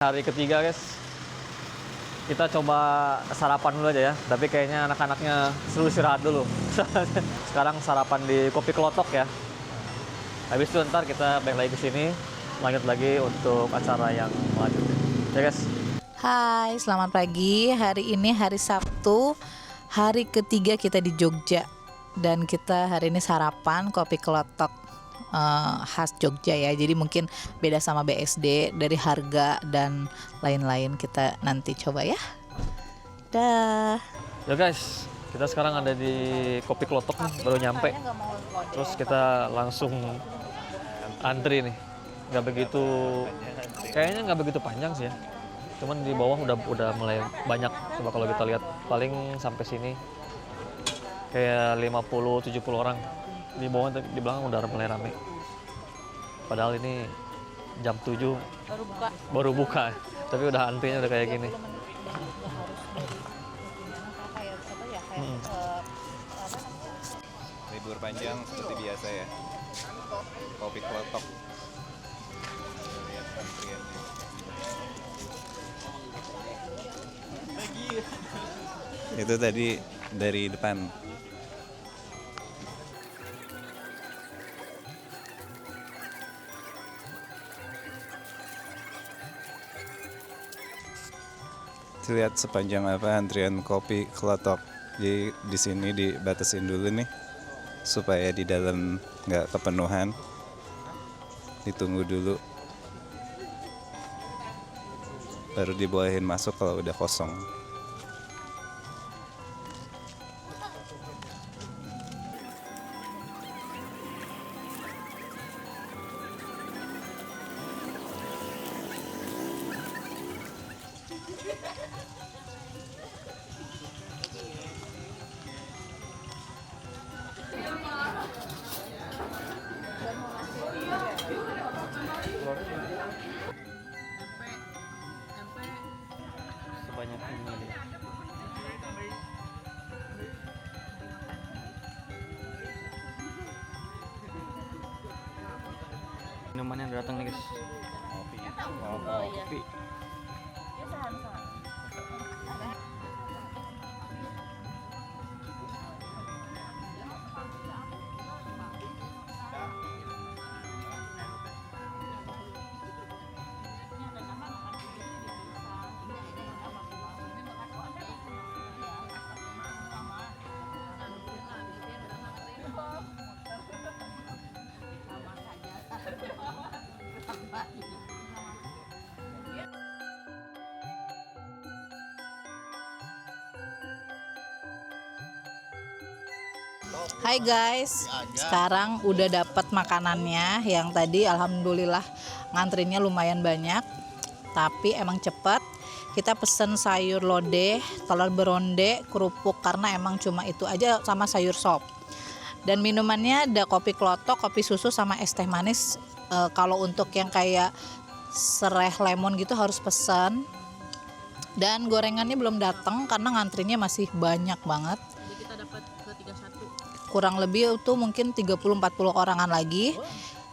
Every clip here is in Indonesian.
Hari ketiga guys, kita coba sarapan dulu aja ya. Tapi kayaknya anak-anaknya seru istirahat dulu. Sekarang sarapan di Kopi Klotok ya. Habis itu ntar kita balik lagi ke sini, lanjut lagi untuk acara yang lanjutnya. Ya guys. Hai, selamat pagi. Hari ini hari Sabtu, hari ketiga kita di Jogja. Dan kita hari ini sarapan Kopi Klotok khas Jogja ya. Jadi mungkin beda sama BSD dari harga dan lain-lain. Kita nanti coba ya. Dah. Ya guys, kita sekarang ada di Kopi Klotok nih, baru nyampe. Terus kita langsung antri nih. Kayaknya nggak begitu panjang sih ya. Cuman di bawah udah mulai banyak. Coba kalau kita lihat paling sampai sini kayak 50-70 orang. Di bawah, di belakang udah mulai rame. Padahal ini jam 7 baru buka. Tapi udah antrinya udah kayak gini. Libur panjang seperti biasa ya. Kopi Klotok. Lihat antriannya. Itu tadi dari depan. Lihat sepanjang apa antrian Kopi Klotok. Jadi di sini dibatasin dulu nih supaya di dalam nggak kepenuhan. Ditunggu dulu. Baru dibolehin masuk kalau udah kosong. Sebanyak ini. Minumannya udah datang nih guys. Kopi. Hai guys, sekarang udah dapat makanannya. Yang tadi alhamdulillah ngantrinya lumayan banyak, tapi emang cepet. Kita pesen sayur lodeh, telur beronde, kerupuk karena emang cuma itu aja sama sayur sop. Dan minumannya ada kopi klotok, kopi susu sama es teh manis. Kalau untuk yang kayak sereh lemon gitu harus pesan. Dan gorengannya belum datang karena ngantrinya masih banyak banget. Kita dapat ke 31. Kurang lebih itu mungkin 30-40 orangan lagi.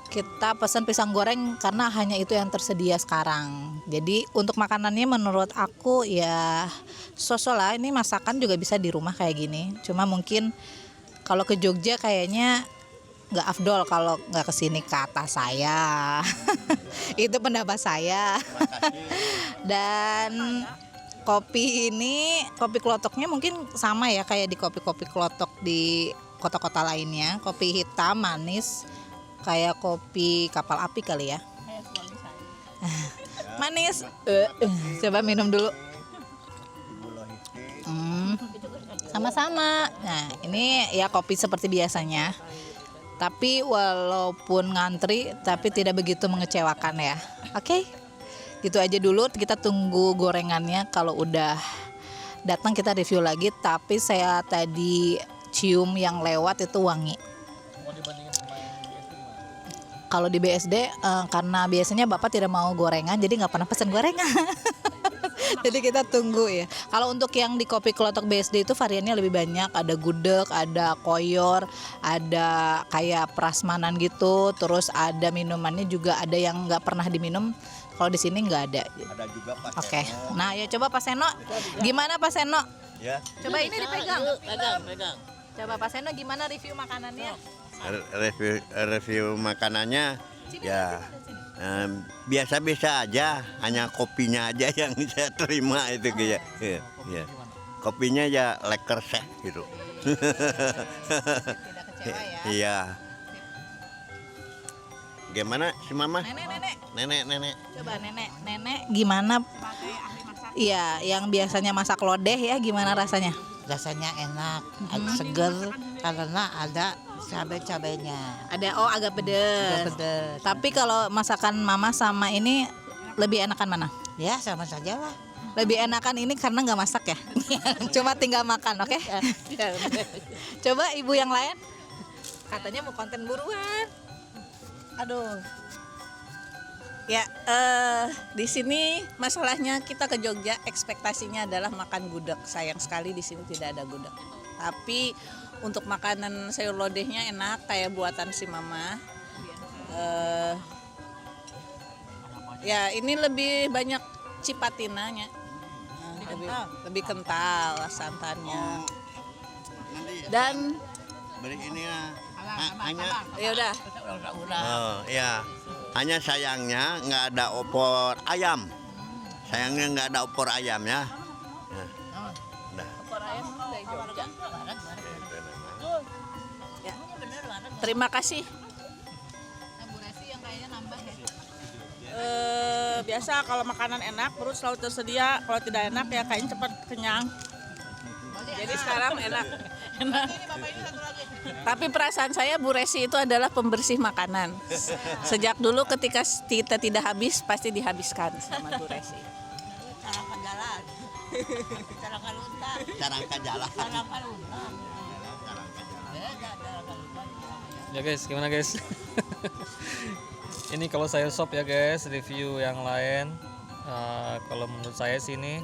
Kita pesan pisang goreng karena hanya itu yang tersedia sekarang. Jadi untuk makanannya menurut aku ya sosok lah, ini masakan juga bisa di rumah kayak gini. Cuma mungkin kalau ke Jogja kayaknya nggak afdol kalau nggak kesini, kata saya. Itu pendapat saya. Dan kopi ini, kopi klotoknya mungkin sama ya kayak di kopi-kopi klotok di kota-kota lainnya. Kopi hitam manis kayak kopi kapal api kali ya. Manis. Coba minum dulu. Sama-sama. Nah ini ya kopi seperti biasanya. Tapi walaupun ngantri tapi tidak begitu mengecewakan ya. Oke. Gitu aja dulu, kita tunggu gorengannya. Kalau udah datang kita review lagi. Tapi saya tadi cium yang lewat itu wangi. Kalau di BSD karena biasanya bapak tidak mau gorengan, jadi nggak pernah pesan gorengan. Jadi kita tunggu ya. Kalau untuk yang di Kopi Klotok BSD itu variannya lebih banyak. Ada gudeg, ada koyor, ada kayak prasmanan gitu. Terus ada minumannya juga, ada yang nggak pernah diminum Kalau di sini nggak ada. Ada juga Pak Oke. Seno. Nah, ya coba Pak Seno. Gimana Pak Seno? Ya. Coba ini dipegang. Pegang. Coba Pak Seno gimana review makanannya? Review makanannya ya biasa-biasa aja, hanya kopinya aja yang saya terima itu kayak. Ya. Kopinya ya lekker seh gitu. Tidak kecewa ya. Iya. Gimana si Mama? Nenek. Nenek. Coba nenek gimana? Iya, yang biasanya masak lodeh ya, gimana rasanya? Rasanya enak, seger karena ada cabai-cabainya. Ada agak pedes. Pedas. Tapi kalau masakan Mama sama ini lebih enakan mana? Ya sama saja lah. Lebih enakan ini karena nggak masak ya. Cuma tinggal makan, oke? Coba ibu yang lain. Katanya mau konten buruan. Aduh. Ya, di sini masalahnya kita ke Jogja ekspektasinya adalah makan gudeg. Sayang sekali di sini tidak ada gudeg. Tapi untuk makanan sayur lodehnya enak kayak buatan si Mama. Ya, ini lebih banyak cipatinanya. Lebih kental santannya. Dan Beri ini ya. Hanya ya udah. Oh, ya. Hanya sayangnya nggak ada opor ayam. Sayangnya nggak ada opor ayam ya. Nah. Ya. Terima kasih. Biasa kalau makanan enak perut selalu tersedia, kalau tidak enak ya kayaknya cepat kenyang. Jadi sekarang enak. Tapi perasaan saya Bu Resi itu adalah pembersih makanan. Sejak dulu ketika kita tidak habis pasti dihabiskan sama Bu Resi. Carangka jalan. Ya guys, gimana guys? Ini kalau sayur sop ya guys, review yang lain. Kalau menurut saya sih ini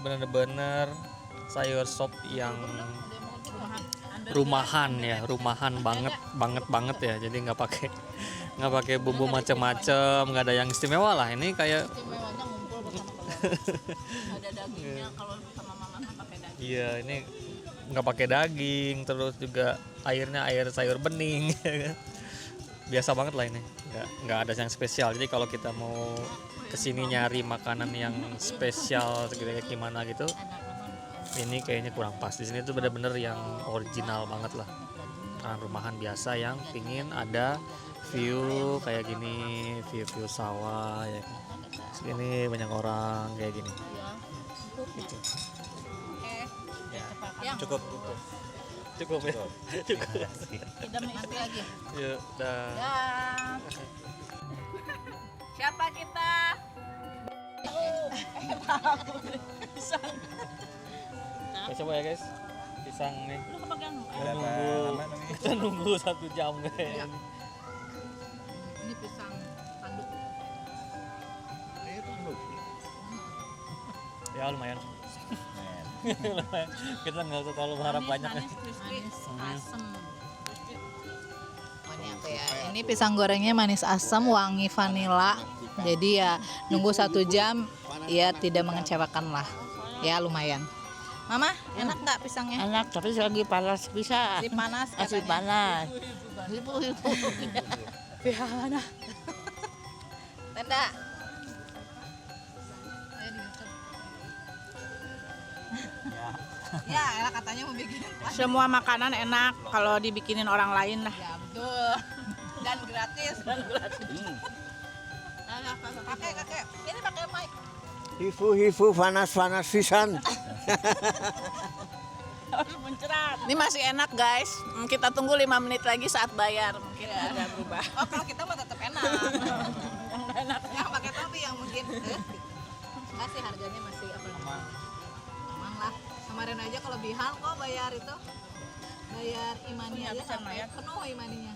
bener-bener sayur sop yang rumahan ya, rumahan banget ya. Jadi nggak pakai bumbu macam-macam, nggak ada yang istimewa lah. Ini kayak Ada dagingnya kalau sama Mama pakai daging. iya, ini nggak pakai daging, terus juga airnya air sayur bening. Biasa banget lah ini, nggak ada yang spesial. Jadi kalau kita mau kesini nyari makanan yang spesial kayak gimana gitu, ini kayaknya kurang pas. Di sini tuh bener-bener yang original banget lah, makanan rumahan biasa yang pingin ada view kayak gini, view sawah ya. Sini banyak orang kayak gini. Gitu. Cukup ya. Cukup. Kita nanti lagi. Yuk, dah. Siapa kita? Coba ya guys, pisang nih. Lu kepegang. Kita nunggu 1 jam kayaknya. Ini pisang tanduk. Ya lumayan. Lumayan. Kita nggak usah terlalu berharap banyak. Manis, asem. Oh, ini apa ya? Ini pisang gorengnya manis asam, wangi vanila. Jadi ya nunggu 1 jam, ya tidak mengecewakan lah. Ya lumayan. Mama, enak nggak pisangnya? Enak tapi lagi panas bisa. Masih panas Masih katanya. panas. Ibu. Pihak mana? Tenda. Ya, enak katanya mau bikin. Semua makanan enak kalau dibikinin orang lain lah. Ya betul. Dan gratis. Kakek, ini pakai mic. Hifu panas pisan. Ini masih enak guys. Kita tunggu 5 menit lagi saat bayar. Mungkin ada berubah. Oh, kalau kita mah tetap enak. Yang pakai topi yang mungkin enggak sih, harganya masih apa namanya? Aman lah. Kemarin aja kalau bihal kok bayar itu. Bayar imani aja sampai penuh imaninya.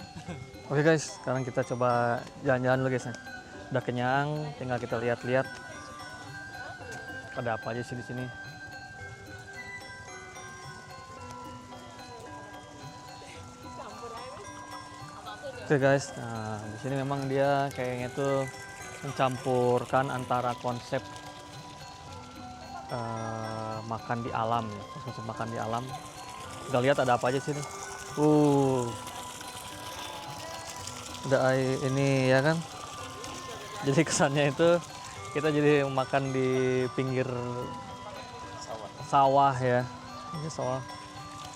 Oke guys, sekarang kita coba jalan-jalan dulu guys. Udah kenyang, tinggal kita lihat-lihat ada apa aja sih di sini. Oke guys, nah di sini memang dia kayaknya tuh mencampurkan antara konsep makan di alam ya, konsep makan di alam. Kita lihat ada apa aja sih nih. Ada ini ya kan. Jadi kesannya itu kita jadi makan di pinggir sawah ya. Ini sawah.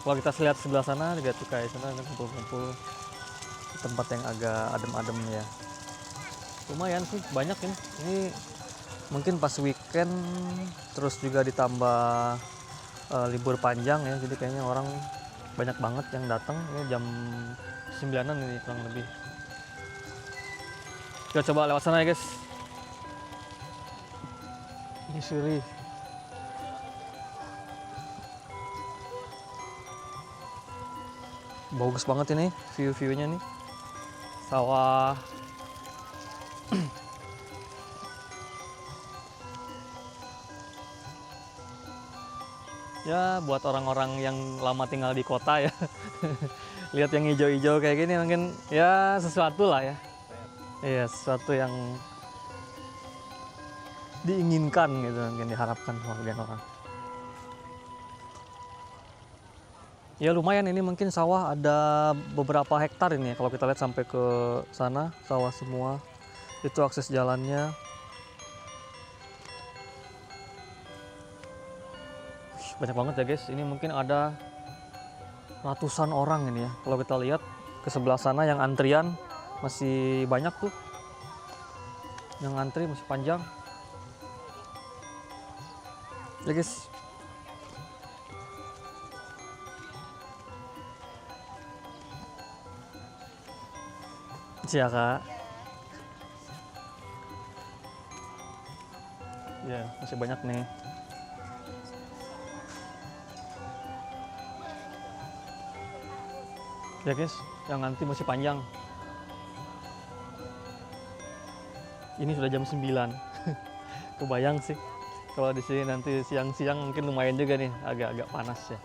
Kalau kita lihat sebelah sana, lihat tuh kayak sana kumpul-kumpul di tempat yang agak adem-adem ya. Lumayan sih, banyak ini. Ini mungkin pas weekend, terus juga ditambah libur panjang ya. Jadi kayaknya orang banyak banget yang datang. Ini jam 9-an ini kurang lebih. Kita coba lewat sana ya guys. Ini suri. Bagus banget ini view-viewnya nih. Sawah. Ya buat orang-orang yang lama tinggal di kota ya. Lihat yang hijau-hijau kayak gini mungkin ya sesuatu lah ya. Iya, sesuatu yang diinginkan gitu, mungkin diharapkan sebagian orang. Ya lumayan ini mungkin sawah ada beberapa hektar ini ya. Kalau kita lihat sampai ke sana, sawah semua. Itu akses jalannya. Banyak banget ya guys, ini mungkin ada ratusan orang ini ya. Kalau kita lihat ke sebelah sana yang antrian masih banyak tuh. Yang antri masih panjang. Ya guys. Iya kak. Ya masih banyak nih. Ya guys, yang nanti masih panjang. Ini sudah jam 9. Kebayang sih. Kalau di sini nanti siang-siang mungkin lumayan juga nih, agak-agak panas ya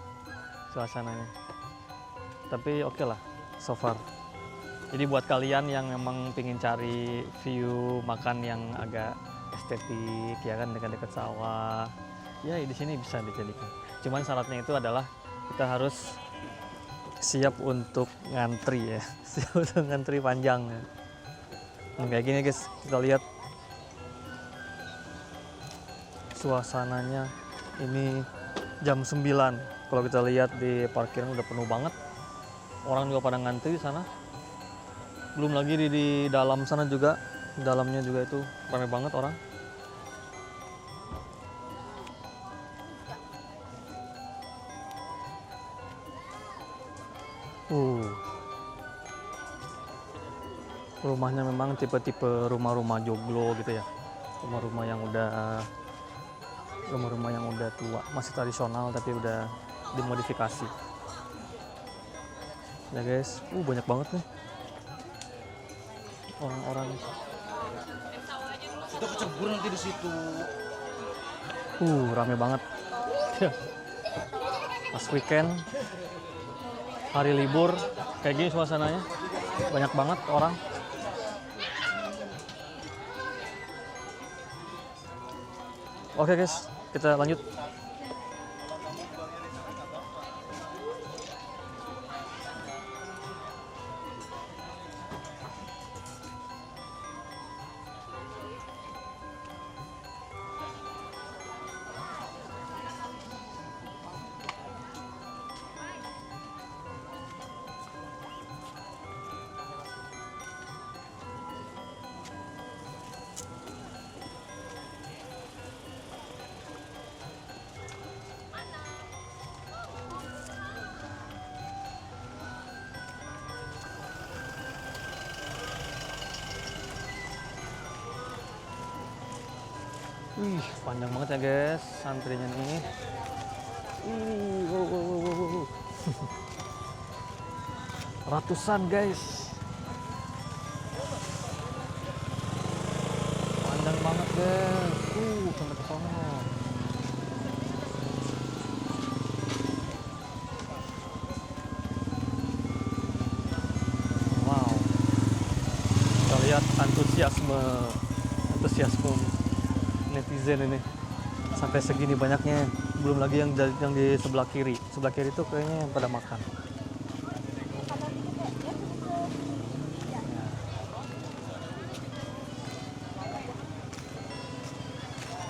suasananya. Tapi oke lah, so far. Jadi buat kalian yang memang pingin cari view makan yang agak estetik ya kan, dekat-dekat sawah, ya di sini bisa dijadikan. Cuman syaratnya itu adalah kita harus siap untuk ngantri ya, siap untuk ngantri panjang ya. Kayak gini guys, kita lihat suasananya. Ini jam 9. Kalau kita lihat di parkiran udah penuh banget, orang juga pada ngantri di sana. Belum lagi di dalam sana juga, di dalamnya juga itu ramai banget orang. Rumahnya memang tipe-tipe rumah-rumah joglo gitu ya, rumah-rumah yang udah tua, masih tradisional tapi udah dimodifikasi. Ya guys, banyak banget nih orang-orang. Kita kecebur nanti di situ. Rame banget. Pas weekend, hari libur, kayak gini suasananya. Banyak banget orang. Oke guys, kita lanjut. Wih, panjang banget ya guys, antrinya nih. Wow. Ratusan guys. Panjang banget guys. Sampai ke sana. Wow. Kita lihat antusiasme antusiasme netizen ini sampai segini banyaknya. Belum lagi yang di sebelah kiri. Sebelah kiri tuh kayaknya yang pada makan.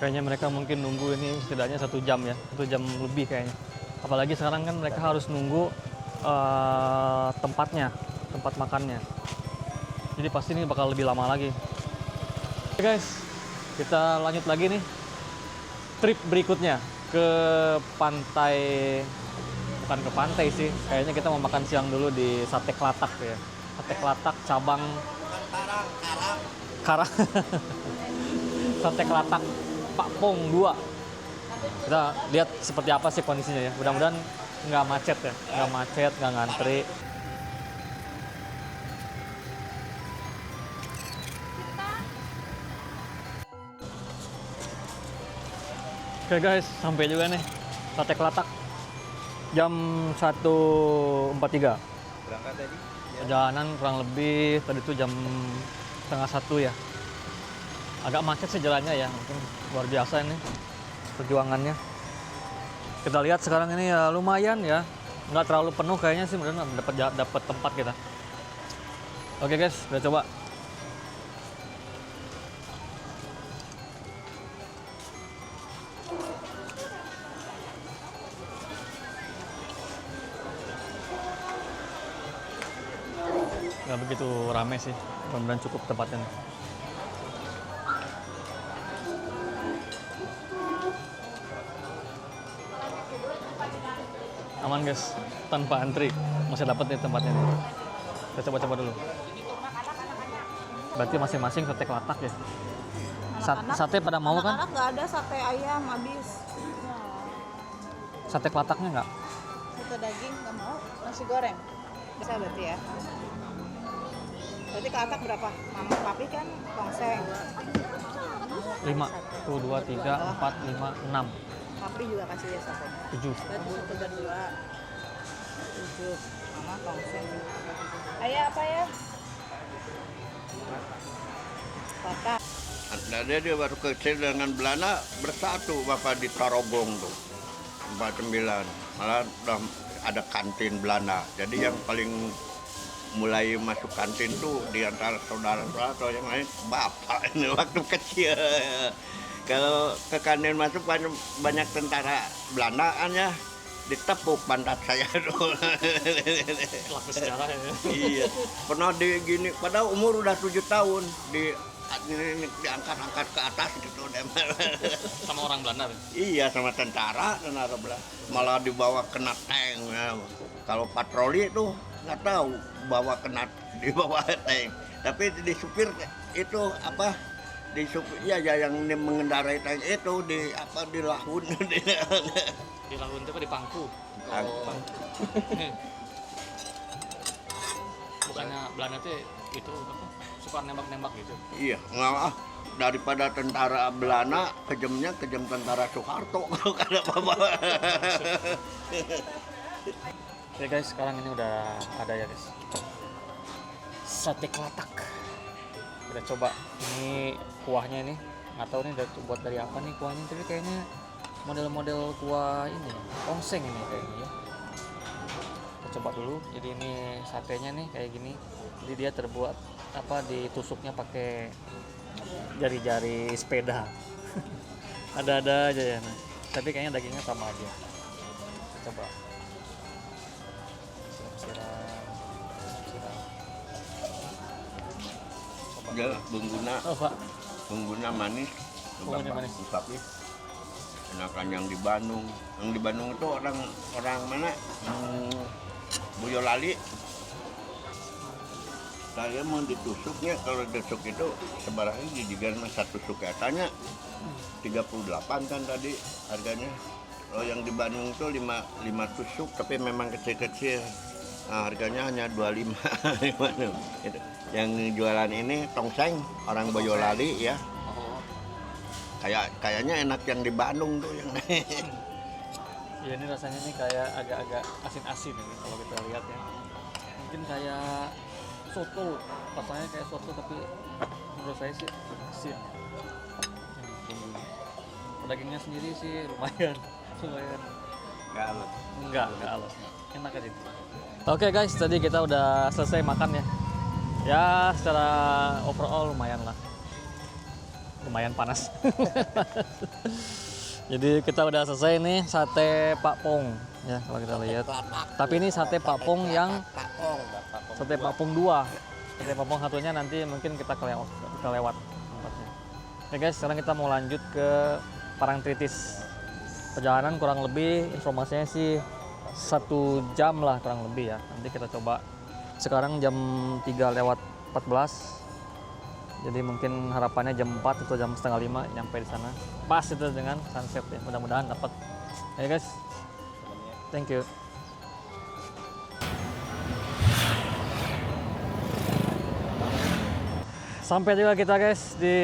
Kayaknya mereka mungkin nunggu ini setidaknya 1 jam ya, 1 jam lebih kayaknya. Apalagi sekarang kan mereka harus nunggu tempat makannya. Jadi pasti ini bakal lebih lama lagi. Oke guys, kita lanjut lagi nih. Trip berikutnya ke pantai, bukan ke pantai sih. Kayaknya kita mau makan siang dulu di Sate Klatak ya. Sate Klatak cabang Karang. Sate Klatak Pak Pong 2. Kita lihat seperti apa sih kondisinya ya. Mudah-mudahan nggak macet ya, nggak macet, nggak ngantri. Oke guys, sampai juga nih Sate Klatak. Jam 1.43. Berangkat tadi? Perjalanan kurang lebih tadi tuh jam setengah 1 ya. Agak macet sih jalannya ya, mungkin luar biasa ini perjuangannya. Kita lihat sekarang ini ya lumayan ya, nggak terlalu penuh kayaknya sih, mudah-mudahan dapat tempat kita. Oke guys, udah coba. Nggak begitu rame sih, mudah-mudahan cukup tempatnya. Aman guys, tanpa antri, masih dapat nih tempatnya nih. Kita coba-coba dulu. Berarti masing-masing sate Klatak ya. Sate pada mau kan? Anak-anak nggak ada sate ayam habis. Sate Klataknya nggak? Sate daging nggak mau, nasi goreng. Bisa berarti ya. Berarti Klatak berapa? Mama papi kan tongseng. 5, 1, 2, 3, 4, 5, 6, Papi juga kasih ya satenya. 7. Berarti 1 dan 2. 7. Mama tongseng. Ayah apa ya? Klatak. Nah, dia baru kecil dengan Belanda bersatu Bapak di Tarogong tuh 49. Malah udah ada kantin Belanda. Jadi yang paling mulai masuk kantin tuh di antara saudara-saudara atau yang lain Bapak ini waktu kecil. Kalau ke kantin masuk banyak tentara Belanda kan ya, ditepuk pantat saya dulu. Pelaku sejarah ya. Iya, pernah di gini, padahal umur udah 7 tahun diangkat-angkat ke atas gitu. Sama orang Belanda. Iya, sama tentara Belanda. Malah dibawa kena tank. Ya. Kalau patroli itu nggak tahu di bawah tank. Tapi di supir itu apa? Di supir ya yang mengendarai tank itu di lahun. Di lahun itu di pangku. Bukannya Belanda tuh itu apa? Suka nembak-nembak gitu. Iya, malah daripada tentara Belanda kejam tentara Soeharto kalau ada apa-apa. Oke guys, sekarang ini udah ada ya guys. Sate Klatak. Kita coba. Ini kuahnya ini. Nggak tahu nih buat dari apa nih kuahnya, tapi kayaknya model-model kuah ini, tongseng ini kayaknya ya. Kita coba dulu. Jadi ini satenya nih kayak gini. Jadi dia terbuat ditusuknya pakai jari-jari sepeda. Ada-ada aja ya. Nah. Tapi kayaknya dagingnya sama aja. Coba. Siram. Dia bungguna manis. Bumbunya manis. Tapi enakan yang di Bandung. Yang di Bandung itu orang mana? Boyolali. Saya mau ditusuknya, kalau ditusuk itu sebarangnya gigigan satu tusuk katanya 38 kan tadi harganya. Kalau yang di Bandung itu 5 tusuk tapi memang kecil-kecil. Nah, harganya hanya 25. Yang jualan ini tongseng orang Boyolali ya. Kayaknya enak yang di Bandung tuh yang. Ya ini rasanya nih kayak agak-agak asin-asin ini kalau kita lihat ya. Mungkin kayak soto, rasanya kayak soto tapi menurut saya sih asin. dagingnya sendiri sih lumayan. Lumayan. Enggak halus. Enak aja. Oke guys, tadi kita udah selesai makan ya. Ya, secara overall lumayan lah. Lumayan panas. Jadi kita udah selesai nih sate Pak Pong ya kalau kita lihat. Tapi ini sate Pak Pong yang sate Pak Pong 2. Sate Pak Pong satunya nanti mungkin kita kelewat tempatnya. Oke guys, sekarang kita mau lanjut ke Parangtritis. Perjalanan kurang lebih informasinya sih 1 jam lah kurang lebih ya. Nanti kita coba. Sekarang jam 3:14. Jadi mungkin harapannya jam 4 atau jam setengah 5 nyampe di sana. Pas itu dengan sunset ya. Mudah-mudahan dapat. Ya guys. Thank you. Sampai juga kita guys di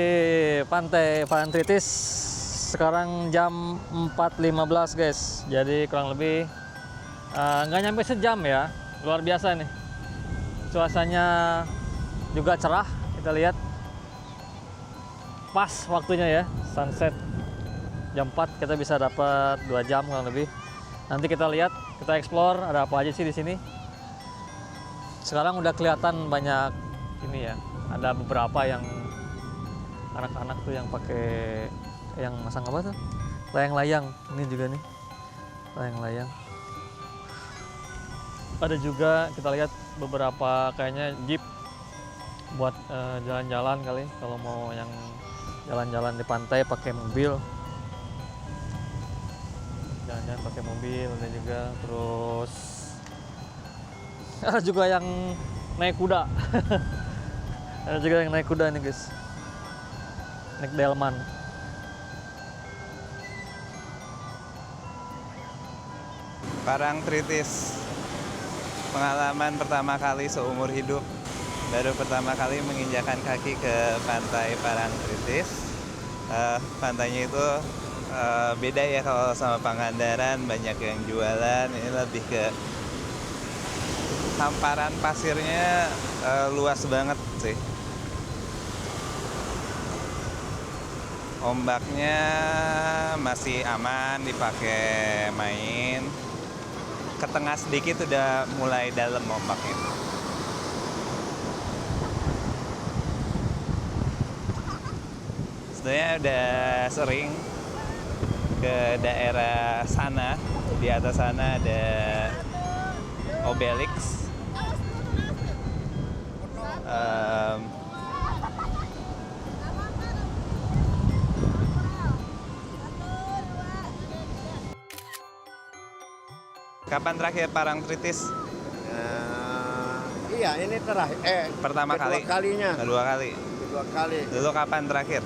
Pantai Parangtritis. Sekarang jam 4:15 guys. Jadi kurang lebih nggak nyampe sejam ya. Luar biasa nih. Cuacanya juga cerah. Kita lihat. Pas waktunya ya, sunset jam 4 kita bisa dapat 2 jam kurang lebih. Nanti kita lihat, kita explore ada apa aja sih di sini. Sekarang udah kelihatan banyak ini ya, ada beberapa yang anak-anak tuh yang pakai yang masang apa tuh? Layang-layang. Ini juga nih. Layang-layang. Ada juga kita lihat beberapa kayaknya jeep buat jalan-jalan kali kalau mau yang jalan-jalan di pantai pakai mobil, jalan-jalan pakai mobil ada juga. Terus ada juga yang naik kuda. Ada juga yang naik kuda nih guys, naik delman. Parangtritis, pengalaman pertama kali seumur hidup. Baru pertama kali menginjakan kaki ke Pantai Parangtritis. Pantainya itu beda ya kalau sama Pangandaran, banyak yang jualan. Ini lebih ke hamparan pasirnya luas banget sih. Ombaknya masih aman dipakai main. Ke tengah sedikit udah mulai dalam ombaknya. Sebenarnya udah sering ke daerah sana. Di atas sana ada Obelix. Kapan terakhir Parangtritis? Iya, ini terakhir. Pertama kali? Kedua kali. Kedua kali. Dulu kapan terakhir?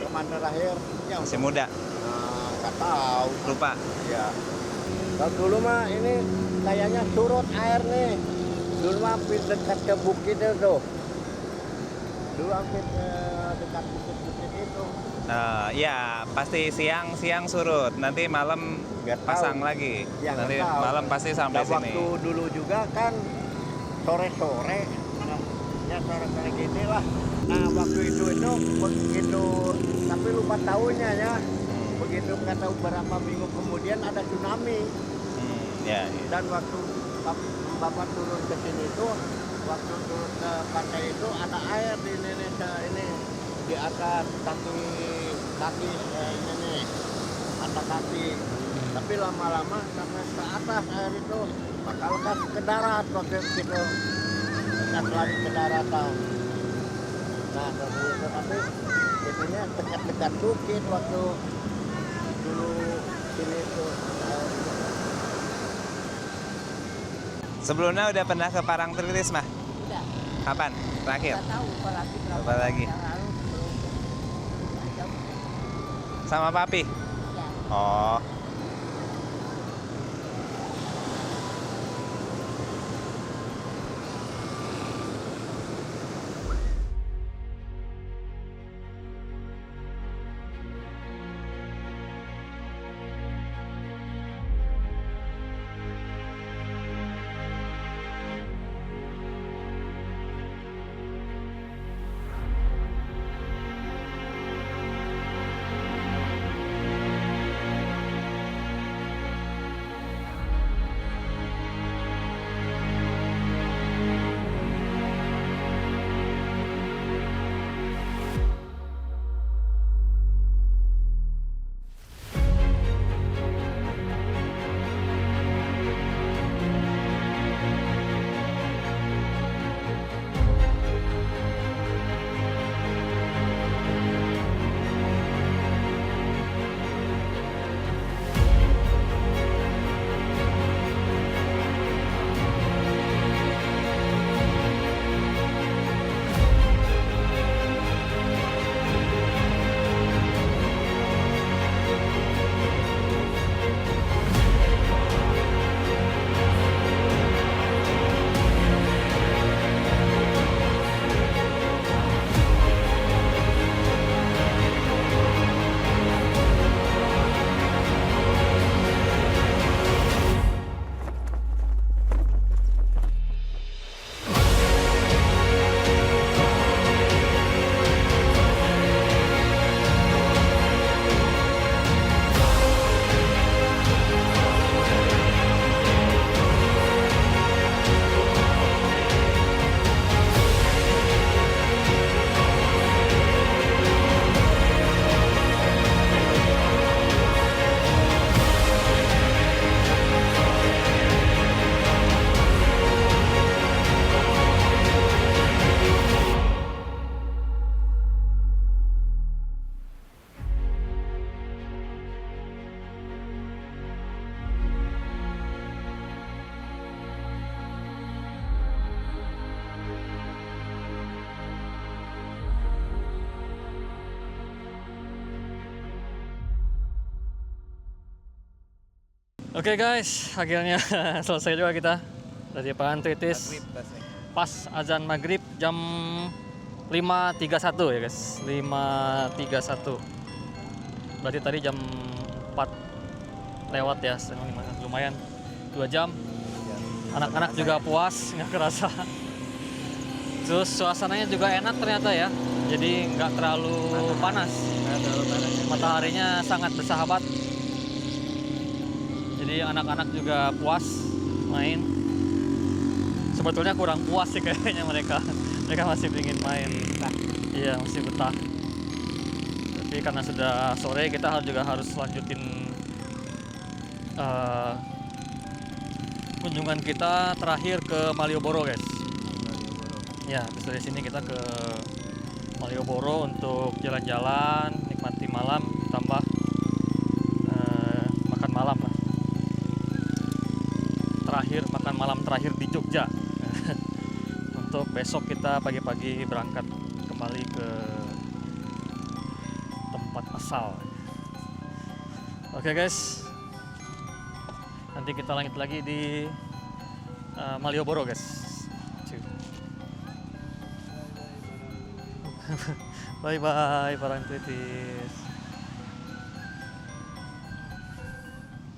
Kapan terakhir? Ya, Masih muda? nggak tahu. Lupa? Ya. Kalau dulu mah ini kayaknya surut air nih. Dulu mah hampir dekat ke bukit itu tuh. Dulu hampir dekat bukit-bukit itu. Ya pasti siang surut, nanti malam Nggak tahu. pasang lagi. Ya, nggak Nanti tahu. malam pasti sampai Dan sini. waktu dulu juga kan sore-sore, ya sore-sore gini lah. Nah waktu itu begitu, tapi lupa tahunnya ya. Begitu kata beberapa minggu kemudian ada tsunami. Ya. Dan waktu Bapak turun ke sini itu, waktu turun ke pantai itu ada air di Indonesia ini di atas kaki ini nih, atas kaki. Tapi lama-lama sampai ke atas air itu bakal lekas ke darat waktu itu, lekas lagi ke daratan. Nah dari itu tapi itunya dekat-dekat bukit waktu dulu sini itu. Sebelumnya udah pernah ke Parangtritis mah? Udah. Kapan? Terakhir? Nggak tahu Berapa lagi? yang lalu belum. Sama papi? Ya. Oh. Oke, guys, sekarang kita udah sampai di Parangtritis. Jadi kita udah selesai makan ya. Ya, secara overall lumayan lah. Lumayan panas. Jadi kita lihat. Jadi kita udah selesai makan ya. Ya, secara overall lumayan lah. Lumayan panas. Jadi kita lihat. Jadi kita udah selesai makan ya. Ya, secara overall lumayan lah. Lumayan panas. Jadi kita lihat. Oke guys, akhirnya selesai juga kita dari Parangtritis. Pas azan maghrib jam 5.31 ya guys, 5.31. Berarti tadi jam 4 lewat ya, lumayan 2 jam. Anak-anak juga puas, nggak kerasa. Terus suasananya juga enak ternyata ya, jadi nggak terlalu panas. Mataharinya sangat bersahabat. Jadi anak-anak juga puas main. Sebetulnya kurang puas sih kayaknya mereka. Mereka masih ingin main. Iya, masih betah. Tapi karena sudah sore, kita juga harus lanjutin kunjungan kita terakhir ke Malioboro guys. Ya, terus dari sini kita ke Malioboro untuk jalan-jalan, nikmati malam, tambah makan malam lah. Makan malam terakhir di Jogja. Untuk besok kita pagi-pagi berangkat kembali ke tempat asal. Oke guys, nanti kita lanjut lagi di Malioboro guys. Bye bye Parangtritis.